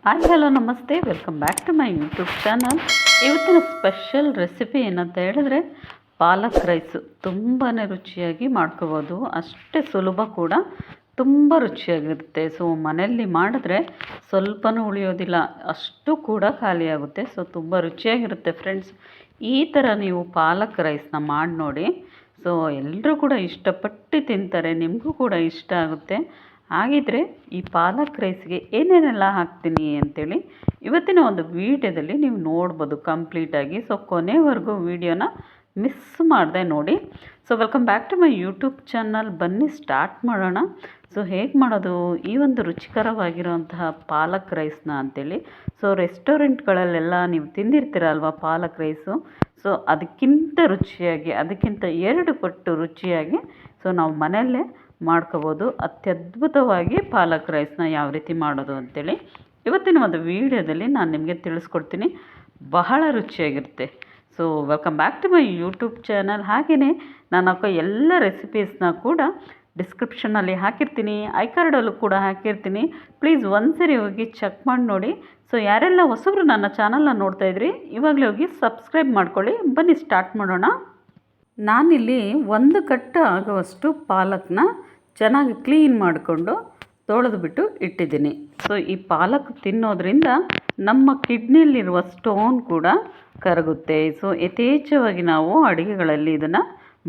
Hi hello ನಮಸ್ತೆ, welcome back to my YouTube channel. ಇವತ್ತಿನ special recipe ಏನಂತ ಹೇಳಿದ್ರೆ ಪಾಲಕ್ ರೈಸು. ತುಂಬಾ ರುಚಿಯಾಗಿ ಮಾಡ್ಕೋಬೋದು, ಅಷ್ಟೇ ಸುಲಭ ಕೂಡ, ತುಂಬ ರುಚಿಯಾಗಿರುತ್ತೆ. ಸೊ ಮನೆಯಲ್ಲಿ ಮಾಡಿದ್ರೆ ಸ್ವಲ್ಪನೂ ಉಳಿಯೋದಿಲ್ಲ, ಅಷ್ಟು ಕೂಡ ಖಾಲಿಯಾಗುತ್ತೆ. ಸೊ ತುಂಬ ರುಚಿಯಾಗಿರುತ್ತೆ ಫ್ರೆಂಡ್ಸ್. ಈ ಥರ ನೀವು ಪಾಲಕ್ ರೈಸ್ನ ಮಾಡಿ ನೋಡಿ. ಸೊ ಎಲ್ಲರೂ ಕೂಡ ಇಷ್ಟಪಟ್ಟು ತಿಂತಾರೆ, ನಿಮಗೂ ಕೂಡ ಇಷ್ಟ ಆಗುತ್ತೆ. ಹಾಗಿದ್ರೆ ಈ ಪಾಲಕ್ ರೈಸ್ಗೆ ಏನೇನೆಲ್ಲ ಹಾಕ್ತೀನಿ ಅಂತೇಳಿ ಇವತ್ತಿನ ಒಂದು ವೀಡಿಯೋದಲ್ಲಿ ನೀವು ನೋಡ್ಬೋದು ಕಂಪ್ಲೀಟಾಗಿ. ಸೊ ಕೊನೆವರೆಗೂ ವೀಡಿಯೋನ ಮಿಸ್ ಮಾಡದೆ ನೋಡಿ. So welcome back to my YouTube channel. ಬನ್ನಿ ಸ್ಟಾರ್ಟ್ ಮಾಡೋಣ. ಸೊ ಹೇಗೆ ಮಾಡೋದು ಈ ಒಂದು ರುಚಿಕರವಾಗಿರುವಂತಹ ಪಾಲಕ್ ರೈಸ್ನ ಅಂತೇಳಿ. ಸೊ ರೆಸ್ಟೋರೆಂಟ್ಗಳಲ್ಲೆಲ್ಲ ನೀವು ತಿಂದಿರ್ತೀರಲ್ವ ಪಾಲಕ್ ರೈಸು. ಸೊ ಅದಕ್ಕಿಂತ ರುಚಿಯಾಗಿ, ಅದಕ್ಕಿಂತ 2 ಪಟ್ಟು ರುಚಿಯಾಗಿ ಸೊ ನಾವು ಮನೆಯಲ್ಲೇ ಮಾಡ್ಕೋಬೋದು. ಅತ್ಯದ್ಭುತವಾಗಿ ಪಾಲಕ್ ರೈಸ್ನ ಯಾವ ರೀತಿ ಮಾಡೋದು ಅಂತೇಳಿ ಇವತ್ತಿನ ಒಂದು ವೀಡಿಯೋದಲ್ಲಿ ನಾನು ನಿಮಗೆ ತಿಳಿಸ್ಕೊಡ್ತೀನಿ. ಬಹಳ ರುಚಿಯಾಗಿರುತ್ತೆ. So welcome back to my YouTube channel. ಹಾಗೆಯೇ ನಾನು ಹಾಕೋ ಎಲ್ಲ ರೆಸಿಪೀಸ್ನ ಕೂಡ ಡಿಸ್ಕ್ರಿಪ್ಷನಲ್ಲಿ ಹಾಕಿರ್ತೀನಿ, ಐ ಕಾರ್ಡಲ್ಲೂ ಕೂಡ ಹಾಕಿರ್ತೀನಿ. ಪ್ಲೀಸ್ ಒಂದ್ಸರಿ ಹೋಗಿ ಚೆಕ್ ಮಾಡಿ ನೋಡಿ. ಸೊ ಯಾರೆಲ್ಲ ಹೊಸಬ್ರು ನನ್ನ ಚಾನಲ್ನ ನೋಡ್ತಾಯಿದ್ರಿ, ಇವಾಗಲೇ ಹೋಗಿ ಸಬ್ಸ್ಕ್ರೈಬ್ ಮಾಡ್ಕೊಳ್ಳಿ. ಬನ್ನಿ ಸ್ಟಾರ್ಟ್ ಮಾಡೋಣ. ನಾನಿಲ್ಲಿ 1 ಕಟ್ಟು ಆಗುವಷ್ಟು ಪಾಲಕ್ನ ಚೆನ್ನಾಗಿ ಕ್ಲೀನ್ ಮಾಡಿಕೊಂಡು ತೊಳೆದುಬಿಟ್ಟು ಇಟ್ಟಿದ್ದೀನಿ. ಸೊ ಈ ಪಾಲಕ್ ತಿನ್ನೋದ್ರಿಂದ ನಮ್ಮ ಕಿಡ್ನಿಯಲ್ಲಿರುವ ಸ್ಟೋನ್ ಕೂಡ ಕರಗುತ್ತೆ. ಸೊ ಯಥೇಚ್ಛವಾಗಿ ನಾವು ಅಡುಗೆಗಳಲ್ಲಿ ಇದನ್ನು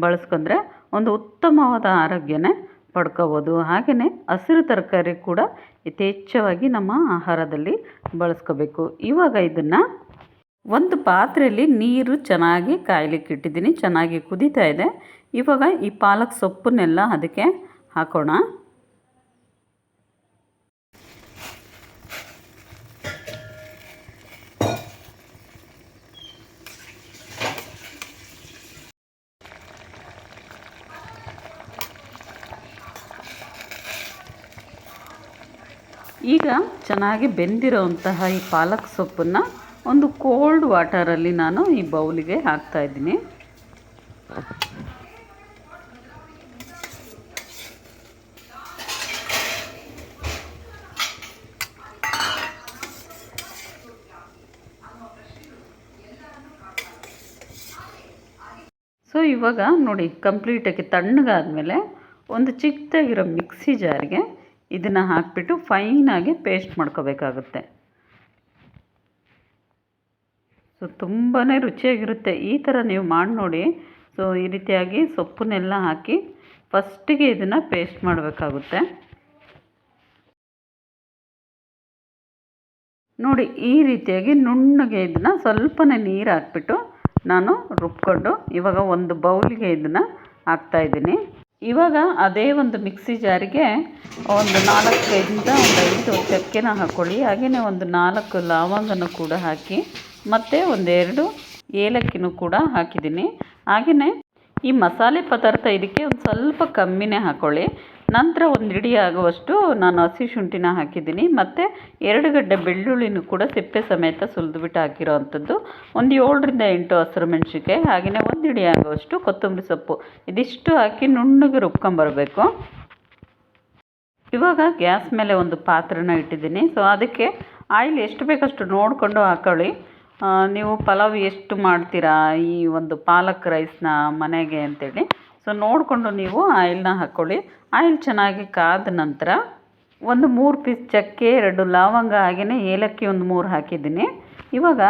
ಬಳಸ್ಕೊಂಡ್ರೆ ಒಂದು ಉತ್ತಮವಾದ ಆರೋಗ್ಯನೇ ಪಡ್ಕೋಬೋದು. ಹಾಗೆಯೇ ಹಸಿರು ತರಕಾರಿ ಕೂಡ ಯಥೇಚ್ಛವಾಗಿ ನಮ್ಮ ಆಹಾರದಲ್ಲಿ ಬಳಸ್ಕೋಬೇಕು. ಇವಾಗ ಇದನ್ನು ಒಂದು ಪಾತ್ರೆಯಲ್ಲಿ ನೀರು ಚೆನ್ನಾಗಿ ಕಾಯಲಿಕ್ಕೆ ಇಟ್ಟಿದ್ದೀನಿ, ಚೆನ್ನಾಗಿ ಕುದೀತಾ ಇದೆ. ಇವಾಗ ಈ ಪಾಲಕ್ ಸೊಪ್ಪನ್ನೆಲ್ಲ ಅದಕ್ಕೆ ಹಾಕೋಣ. ಈಗ ಚೆನ್ನಾಗಿ ಬೆಂದಿರೋಂತಹ ಈ ಪಾಲಕ್ ಸೊಪ್ಪನ್ನು ಒಂದು ಕೋಲ್ಡ್ ವಾಟರಲ್ಲಿ ನಾನು ಈ ಬೌಲಿಗೆ ಹಾಕ್ತಾಯಿದ್ದೀನಿ. ಸೊ ಇವಾಗ ನೋಡಿ ಕಂಪ್ಲೀಟಾಗಿ ತಣ್ಣಗಾದ್ಮೇಲೆ ಒಂದು ಚಿಕ್ಕದಾಗಿರೋ ಮಿಕ್ಸಿ ಜಾರಿಗೆ ಇದನ್ನು ಹಾಕಿಬಿಟ್ಟು ಫೈನಾಗಿ ಪೇಸ್ಟ್ ಮಾಡ್ಕೋಬೇಕಾಗುತ್ತೆ. ಸೊ ತುಂಬಾ ರುಚಿಯಾಗಿರುತ್ತೆ. ಈ ಥರ ನೀವು ಮಾಡಿ ನೋಡಿ. ಸೊ ಈ ರೀತಿಯಾಗಿ ಸೊಪ್ಪನ್ನೆಲ್ಲ ಹಾಕಿ ಫಸ್ಟಿಗೆ ಇದನ್ನು ಪೇಸ್ಟ್ ಮಾಡಬೇಕಾಗುತ್ತೆ. ನೋಡಿ ಈ ರೀತಿಯಾಗಿ ನುಣ್ಣಗೆ ಇದನ್ನು ಸ್ವಲ್ಪನೇ ನೀರು ಹಾಕ್ಬಿಟ್ಟು ನಾನು ರುಬ್ಕೊಂಡು ಇವಾಗ ಒಂದು ಬೌಲಿಗೆ ಇದನ್ನು ಹಾಕ್ತಾಯಿದ್ದೀನಿ. ಇವಾಗ ಅದೇ ಒಂದು ಮಿಕ್ಸಿ ಜಾರಿಗೆ ಒಂದು 4-5 ಚಕ್ಕೆನ ಹಾಕ್ಕೊಳ್ಳಿ. ಹಾಗೆಯೇ ಒಂದು 4 ಲವಂಗನೂ ಕೂಡ ಹಾಕಿ, ಮತ್ತು 1-2 ಏಲಕ್ಕಿನೂ ಕೂಡ ಹಾಕಿದ್ದೀನಿ. ಹಾಗೆಯೇ ಈ ಮಸಾಲೆ ಪದಾರ್ಥ ಇದಕ್ಕೆ ಒಂದು ಸ್ವಲ್ಪ ಕಮ್ಮಿನೇ ಹಾಕ್ಕೊಳ್ಳಿ. ನಂತರ 1 ಹಿಡಿ ಆಗುವಷ್ಟು ನಾನು ಹಸಿ ಶುಂಠಿನ ಹಾಕಿದ್ದೀನಿ, ಮತ್ತು 2 ಗಡ್ಡೆ ಬೆಳ್ಳುಳ್ಳಿನೂ ಕೂಡ ಸಿಪ್ಪೆ ಸಮೇತ ಸುಲಿದುಬಿಟ್ಟು ಹಾಕಿರೋ ಅಂಥದ್ದು, ಒಂದು 7-8 ಹಸಿರು ಮೆಣಸಿನ್ಕಾಯಿ, ಹಾಗೆಯೇ 1 ಹಿಡಿ ಆಗುವಷ್ಟು ಕೊತ್ತಂಬರಿ ಸೊಪ್ಪು, ಇದಿಷ್ಟು ಹಾಕಿ ನುಣ್ಣಗೆ ರುಬ್ಕೊಂಬರಬೇಕು. ಇವಾಗ ಗ್ಯಾಸ್ ಮೇಲೆ ಒಂದು ಪಾತ್ರೆನ ಇಟ್ಟಿದ್ದೀನಿ. ಸೊ ಅದಕ್ಕೆ ಆಯಿಲ್ ಎಷ್ಟು ಬೇಕಷ್ಟು ನೋಡಿಕೊಂಡು ಹಾಕ್ಕೊಳ್ಳಿ. ನೀವು ಪಲಾವ್ ಎಷ್ಟು ಮಾಡ್ತೀರಾ ಈ ಒಂದು ಪಾಲಕ್ ರೈಸ್ನ ಮನೆಗೆ ಅಂತೇಳಿ, ಸೊ ನೋಡಿಕೊಂಡು ನೀವು ಆಯಿಲ್ನ ಹಾಕ್ಕೊಳ್ಳಿ. ಆಯಿಲ್ ಚೆನ್ನಾಗಿ ಕಾದ ನಂತರ ಒಂದು 3 ಪೀಸ್ ಚಕ್ಕೆ, 2 ಲವಂಗ, ಹಾಗೆಯೇ ಏಲಕ್ಕಿ ಒಂದು 3 ಹಾಕಿದ್ದೀನಿ. ಇವಾಗ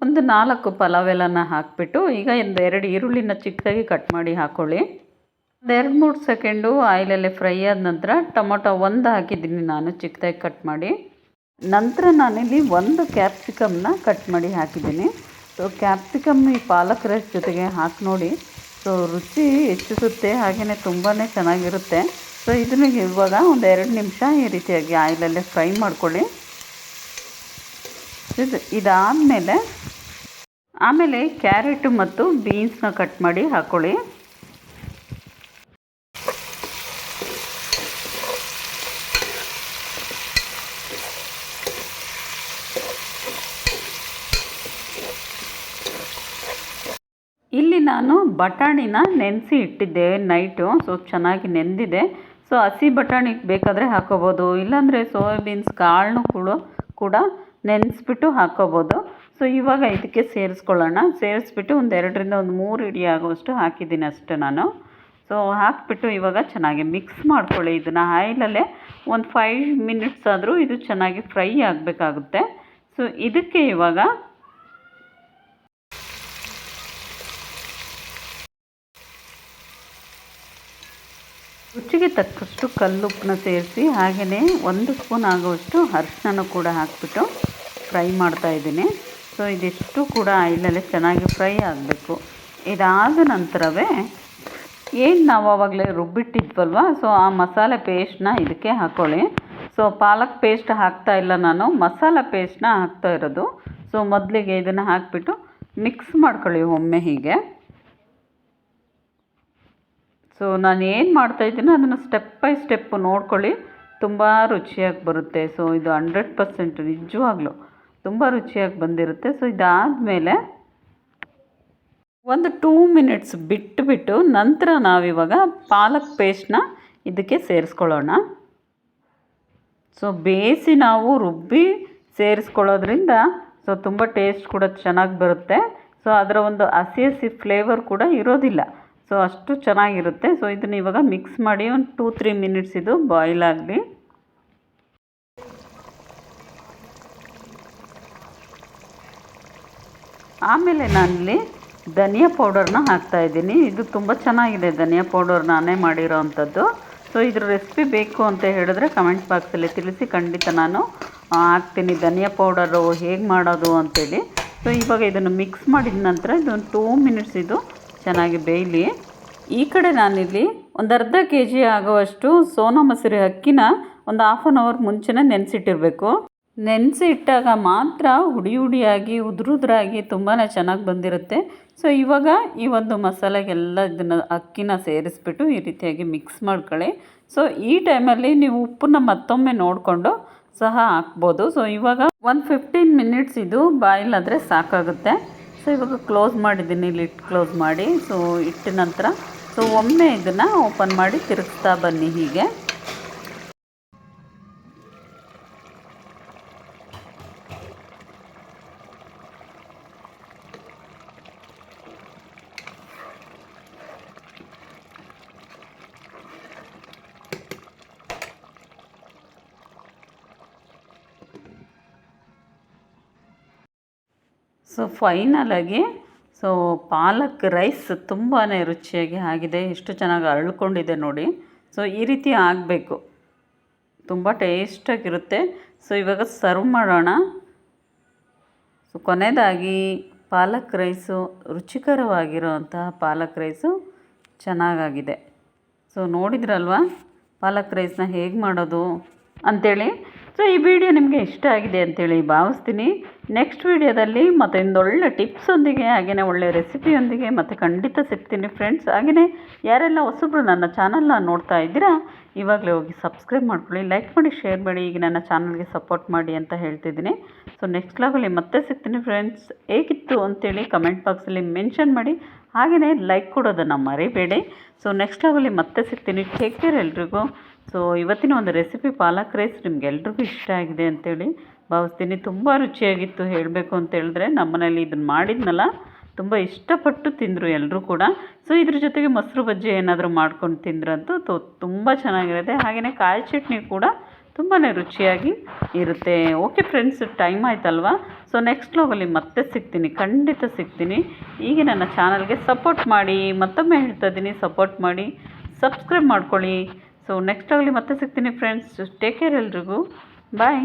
ಒಂದು 4 ಪಲಾವ್ ಎಲೆನ ಹಾಕಿಬಿಟ್ಟು ಈಗ 2 ಈರುಳ್ಳಿನ ಚಿಕ್ಕದಾಗಿ ಕಟ್ ಮಾಡಿ ಹಾಕ್ಕೊಳ್ಳಿ. 2-3 ಸೆಕೆಂಡು ಆಯಿಲಲ್ಲೇ ಫ್ರೈ ಆದ ನಂತರ ಟೊಮೊಟೊ 1 ಹಾಕಿದ್ದೀನಿ ನಾನು ಚಿಕ್ಕದಾಗಿ ಕಟ್ ಮಾಡಿ. ನಂತರ ನಾನಿಲ್ಲಿ 1 ಕ್ಯಾಪ್ಸಿಕಮ್ನ ಕಟ್ ಮಾಡಿ ಹಾಕಿದ್ದೀನಿ. ಸೊ ಕ್ಯಾಪ್ಸಿಕಮ್ ಈ ಪಾಲಕ್ ರೈಸ್ ಜೊತೆಗೆ ಹಾಕಿ ನೋಡಿ. ಸೊ ರುಚಿ ಹೆಚ್ಚಿಸುತ್ತೆ, ಹಾಗೆಯೇ ತುಂಬಾ ಚೆನ್ನಾಗಿರುತ್ತೆ. ಸೊ ಇದನ್ನು ಇವಾಗ ಒಂದು 2 ನಿಮಿಷ ಈ ರೀತಿಯಾಗಿ ಆಯಿಲಲ್ಲೇ ಫ್ರೈ ಮಾಡ್ಕೊಳ್ಳಿ. ಆಮೇಲೆ ಕ್ಯಾರೆಟು ಮತ್ತು ಬೀನ್ಸ್ನ ಕಟ್ ಮಾಡಿ ಹಾಕ್ಕೊಳ್ಳಿ. ಇಲ್ಲಿ ನಾನು ಬಟಾಣಿನ ನೆನೆಸಿ ಇಟ್ಟಿದ್ದೆ ನೈಟು. ಸೊ ಚೆನ್ನಾಗಿ ನೆಂದಿದೆ. ಸೊ ಹಸಿ ಬಟಾಣಿ ಬೇಕಾದರೆ ಹಾಕೋಬೋದು, ಇಲ್ಲಾಂದರೆ ಸೋಯಾಬೀನ್ಸ್ ಕಾಳನ್ನು ಕೂಡ ನೆನೆಸ್ಬಿಟ್ಟು ಹಾಕ್ಕೋಬೋದು. ಸೊ ಇವಾಗ ಇದಕ್ಕೆ ಸೇರಿಸ್ಕೊಳ್ಳೋಣ. ಸೇರಿಸ್ಬಿಟ್ಟು ಒಂದು 2ರಿಂದ 3 ಇಡಿ ಆಗುವಷ್ಟು ಹಾಕಿದ್ದೀನಿ ಅಷ್ಟೇ ನಾನು. ಸೊ ಹಾಕಿಬಿಟ್ಟು ಇವಾಗ ಚೆನ್ನಾಗಿ ಮಿಕ್ಸ್ ಮಾಡ್ಕೊಳ್ಳಿ. ಇದನ್ನು ಆಯಿಲಲ್ಲೇ ಒಂದು 5 ಮಿನಿಟ್ಸ್ ಆದರೂ ಇದು ಚೆನ್ನಾಗಿ ಫ್ರೈ ಆಗಬೇಕಾಗುತ್ತೆ. ಸೊ ಇದಕ್ಕೆ ಇವಾಗ ರುಚಿಗೆ ತಕ್ಕಷ್ಟು ಕಲ್ಲುಪ್ಪನ್ನ ಸೇರಿಸಿ, ಹಾಗೆಯೇ 1 ಸ್ಪೂನ್ ಆಗುವಷ್ಟು ಅರಿಶಿನ ಕೂಡ ಹಾಕಿಬಿಟ್ಟು ಫ್ರೈ ಮಾಡ್ತಾಯಿದ್ದೀನಿ. ಸೊ ಇದಿಷ್ಟು ಕೂಡ ಆಯಿಲಲ್ಲೇ ಚೆನ್ನಾಗಿ ಫ್ರೈ ಆಗಬೇಕು. ಇದಾದ ನಂತರವೇ ಏನು ನಾವು ಆವಾಗಲೇ ರುಬ್ಬಿಟ್ಟಿದ್ವಲ್ವ, ಸೊ ಆ ಮಸಾಲೆ ಪೇಸ್ಟನ್ನ ಇದಕ್ಕೆ ಹಾಕ್ಕೊಳ್ಳಿ. ಸೊ ಪಾಲಕ್ ಪೇಸ್ಟ್ ಹಾಕ್ತಾಯಿಲ್ಲ ನಾನು, ಮಸಾಲ ಪೇಸ್ಟನ್ನ ಹಾಕ್ತಾ ಇರೋದು. ಸೊ ಮೊದಲಿಗೆ ಇದನ್ನು ಹಾಕಿಬಿಟ್ಟು ಮಿಕ್ಸ್ ಮಾಡ್ಕೊಳ್ಳಿ ಒಮ್ಮೆ ಹೀಗೆ. ಸೊ ನಾನು ಏನು ಮಾಡ್ತಾಯಿದ್ದೀನೋ ಅದನ್ನು ಸ್ಟೆಪ್ ಬೈ ಸ್ಟೆಪ್ಪು ನೋಡ್ಕೊಳ್ಳಿ, ತುಂಬ ರುಚಿಯಾಗಿ ಬರುತ್ತೆ. ಸೊ ಇದು 100% ನಿಜವಾಗ್ಲೂ ತುಂಬ ರುಚಿಯಾಗಿ ಬಂದಿರುತ್ತೆ. ಸೊ ಇದಾದಮೇಲೆ ಒಂದು 2 ಮಿನಿಟ್ಸ್ ಬಿಟ್ಟು ನಂತರ ನಾವಿವಾಗ ಪಾಲಕ್ ಪೇಸ್ಟನ್ನ ಇದಕ್ಕೆ ಸೇರಿಸ್ಕೊಳ್ಳೋಣ. ಸೊ ಬೇಯಿಸಿ ನಾವು ರುಬ್ಬಿ ಸೇರಿಸ್ಕೊಳ್ಳೋದ್ರಿಂದ ಸೊ ತುಂಬ ಟೇಸ್ಟ್ ಕೂಡ ಚೆನ್ನಾಗಿ ಬರುತ್ತೆ. ಸೊ ಅದರ ಒಂದು ಹಸಿ ಫ್ಲೇವರ್ ಕೂಡ ಇರೋದಿಲ್ಲ. ಸೊ ಅಷ್ಟು ಚೆನ್ನಾಗಿರುತ್ತೆ. ಸೊ ಇದನ್ನು ಇವಾಗ ಮಿಕ್ಸ್ ಮಾಡಿ ಒಂದು 2-3 ಮಿನಿಟ್ಸ್ ಇದು ಬಾಯ್ಲ್ ಆಗಲಿ. ಆಮೇಲೆ ನಾನಿಲ್ಲಿ ಧನಿಯಾ ಪೌಡರ್ನ ಹಾಕ್ತಾಯಿದ್ದೀನಿ. ಇದು ತುಂಬ ಚೆನ್ನಾಗಿದೆ, ಧನಿಯಾ ಪೌಡರ್ ನಾನೇ ಮಾಡಿರೋ ಅಂಥದ್ದು. ಸೊ ಇದ್ರ ರೆಸಿಪಿ ಬೇಕು ಅಂತ ಹೇಳಿದ್ರೆ ಕಮೆಂಟ್ ಬಾಕ್ಸಲ್ಲಿ ತಿಳಿಸಿ, ಖಂಡಿತ ನಾನು ಹಾಕ್ತೀನಿ ಧನಿಯಾ ಪೌಡರು ಹೇಗೆ ಮಾಡೋದು ಅಂಥೇಳಿ. ಸೊ ಇವಾಗ ಇದನ್ನು ಮಿಕ್ಸ್ ಮಾಡಿದ ನಂತರ ಇದೊಂದು 2 ಮಿನಿಟ್ಸ್ ಇದು ಚೆನ್ನಾಗಿ ಬೇಯಲಿ. ಈ ಕಡೆ ನಾನಿಲ್ಲಿ ಒಂದು ಅರ್ಧ kg ಆಗುವಷ್ಟು ಸೋನಾ ಮಸೂರಿ ಅಕ್ಕಿನ ಒಂದು 1/2 ಅವರ್ ಮುಂಚೆನೇ ನೆನೆಸಿಟ್ಟಿರಬೇಕು. ನೆನೆಸಿ ಇಟ್ಟಾಗ ಮಾತ್ರ ಹುಡಿಯಾಗಿ ಉದುರಾಗಿ ತುಂಬಾ ಚೆನ್ನಾಗಿ ಬಂದಿರುತ್ತೆ. ಸೊ ಇವಾಗ ಈ ಒಂದು ಮಸಾಲೆಗೆಲ್ಲ ಇದನ್ನು ಅಕ್ಕಿನ ಸೇರಿಸ್ಬಿಟ್ಟು ಈ ರೀತಿಯಾಗಿ ಮಿಕ್ಸ್ ಮಾಡ್ಕೊಳ್ಳಿ. ಸೊ ಈ ಟೈಮಲ್ಲಿ ನೀವು ಉಪ್ಪನ್ನ ಮತ್ತೊಮ್ಮೆ ನೋಡಿಕೊಂಡು ಸಹ ಹಾಕ್ಬೋದು. ಸೊ ಇವಾಗ ಒಂದು 15 ಮಿನಿಟ್ಸ್ ಇದು ಬಾಯ್ಲ್ ಆದರೆ ಸಾಕಾಗುತ್ತೆ. ಸೊ ಇವಾಗ ಕ್ಲೋಸ್ ಮಾಡಿದ್ದೀನಿ, ಲಿಡ್ ಕ್ಲೋಸ್ ಮಾಡಿ. ಸೊ ಇಟ್ಟ ನಂತರ ಸೊ ಒಮ್ಮೆ ಇದನ್ನು ಓಪನ್ ಮಾಡಿ ತಿರುಗಿಸ್ತಾ ಬನ್ನಿ ಹೀಗೆ. ಸೊ ಫೈನಲಾಗಿ ಸೊ ಪಾಲಕ್ ರೈಸ್ ತುಂಬಾ ರುಚಿಯಾಗಿ ಆಗಿದೆ. ಎಷ್ಟು ಚೆನ್ನಾಗಿ ಅರಳ್ಕೊಂಡಿದೆ ನೋಡಿ. ಸೊ ಈ ರೀತಿ ಆಗಬೇಕು, ತುಂಬ ಟೇಸ್ಟಾಗಿರುತ್ತೆ. ಸೊ ಇವಾಗ ಸರ್ವ್ ಮಾಡೋಣ. ಸೊ ಕೊನೆಯದಾಗಿ ಪಾಲಕ್ ರೈಸು, ರುಚಿಕರವಾಗಿರೋವಂತಹ ಪಾಲಕ್ ರೈಸು ಚೆನ್ನಾಗಾಗಿದೆ. ಸೊ ನೋಡಿದ್ರಲ್ವ ಪಾಲಕ್ ರೈಸ್ನ ಹೇಗೆ ಮಾಡೋದು ಅಂಥೇಳಿ. ಸೊ ಈ ವಿಡಿಯೋ ನಿಮಗೆ ಇಷ್ಟ ಆಗಿದೆ ಅಂಥೇಳಿ ಭಾವಿಸ್ತೀನಿ. ನೆಕ್ಸ್ಟ್ ವಿಡಿಯೋದಲ್ಲಿ ಮತ್ತು ಒಂದೊಳ್ಳೆ ಟಿಪ್ಸೊಂದಿಗೆ ಹಾಗೆಯೇ ಒಳ್ಳೆ ರೆಸಿಪಿಯೊಂದಿಗೆ ಮತ್ತು ಖಂಡಿತ ಸಿಗ್ತೀನಿ ಫ್ರೆಂಡ್ಸ್. ಹಾಗೆಯೇ ಯಾರೆಲ್ಲ ಹೊಸಬ್ರು ನನ್ನ ಚಾನಲ್ನ ನೋಡ್ತಾ ಇದ್ದೀರಾ ಇವಾಗಲೇ ಹೋಗಿ ಸಬ್ಸ್ಕ್ರೈಬ್ ಮಾಡ್ಕೊಳ್ಳಿ, ಲೈಕ್ ಮಾಡಿ, ಶೇರ್ ಮಾಡಿ, ಈಗ ನನ್ನ ಚಾನಲ್ಗೆ ಸಪೋರ್ಟ್ ಮಾಡಿ ಅಂತ ಹೇಳ್ತಿದ್ದೀನಿ. ಸೊ ನೆಕ್ಸ್ಟ್ ವ್ಲಾಗಲ್ಲಿ ಮತ್ತೆ ಸಿಗ್ತೀನಿ ಫ್ರೆಂಡ್ಸ್. ಹೇಗಿತ್ತು ಅಂತೇಳಿ ಕಮೆಂಟ್ ಬಾಕ್ಸಲ್ಲಿ ಮೆನ್ಷನ್ ಮಾಡಿ, ಹಾಗೆಯೇ ಲೈಕ್ ಕೊಡೋದನ್ನು ಮರಿಬೇಡಿ. ಸೊ ನೆಕ್ಸ್ಟ್ ವ್ಲಾಗಲ್ಲಿ ಮತ್ತೆ ಸಿಗ್ತೀನಿ. ಟೇಕ್ ಕೇರ್ ಎಲ್ರಿಗೂ. ಸೊ ಇವತ್ತಿನ ಒಂದು ರೆಸಿಪಿ ಪಾಲಕ್ ರೈಸ್ ನಿಮ್ಗೆಲ್ರಿಗೂ ಇಷ್ಟ ಆಗಿದೆ ಅಂತೇಳಿ ಭಾವಿಸ್ತೀನಿ. ತುಂಬ ರುಚಿಯಾಗಿತ್ತು ಹೇಳಬೇಕು ಅಂತ ಹೇಳಿದ್ರೆ. ನಮ್ಮನೇಲಿ ಇದನ್ನು ಮಾಡಿದ್ನಲ್ಲ ತುಂಬ ಇಷ್ಟಪಟ್ಟು ತಿಂದರು ಎಲ್ಲರೂ ಕೂಡ. ಸೊ ಇದ್ರ ಜೊತೆಗೆ ಮೊಸರು ಬಜ್ಜಿ ಏನಾದರೂ ಮಾಡ್ಕೊಂಡು ತಿಂದ್ರಂತೂ ತುಂಬ ಚೆನ್ನಾಗಿರುತ್ತೆ. ಹಾಗೆಯೇ ಕಾಯಿ ಚಟ್ನಿ ಕೂಡ ತುಂಬಾ ರುಚಿಯಾಗಿ ಇರುತ್ತೆ. ಓಕೆ ಫ್ರೆಂಡ್ಸ್, ಟೈಮ್ ಆಯ್ತಲ್ವಾ. ಸೊ ನೆಕ್ಸ್ಟ್ ವ್ಲಾಗಲ್ಲಿ ಮತ್ತೆ ಸಿಗ್ತೀನಿ, ಖಂಡಿತ ಸಿಗ್ತೀನಿ. ಈಗ ನನ್ನ ಚಾನಲ್ಗೆ ಸಪೋರ್ಟ್ ಮಾಡಿ, ಮತ್ತೊಮ್ಮೆ ಹೇಳ್ತಾ ಇದ್ದೀನಿ ಸಪೋರ್ಟ್ ಮಾಡಿ, ಸಬ್ಸ್ಕ್ರೈಬ್ ಮಾಡ್ಕೊಳ್ಳಿ. ಸೊ ನೆಕ್ಸ್ಟ್ ವ್ಲಾಗಲ್ಲಿ ಮತ್ತೆ ಸಿಗ್ತೀನಿ ಫ್ರೆಂಡ್ಸ್. ಟೇಕ್ ಕೇರ್ ಎಲ್ರಿಗೂ. ಬಾಯ್.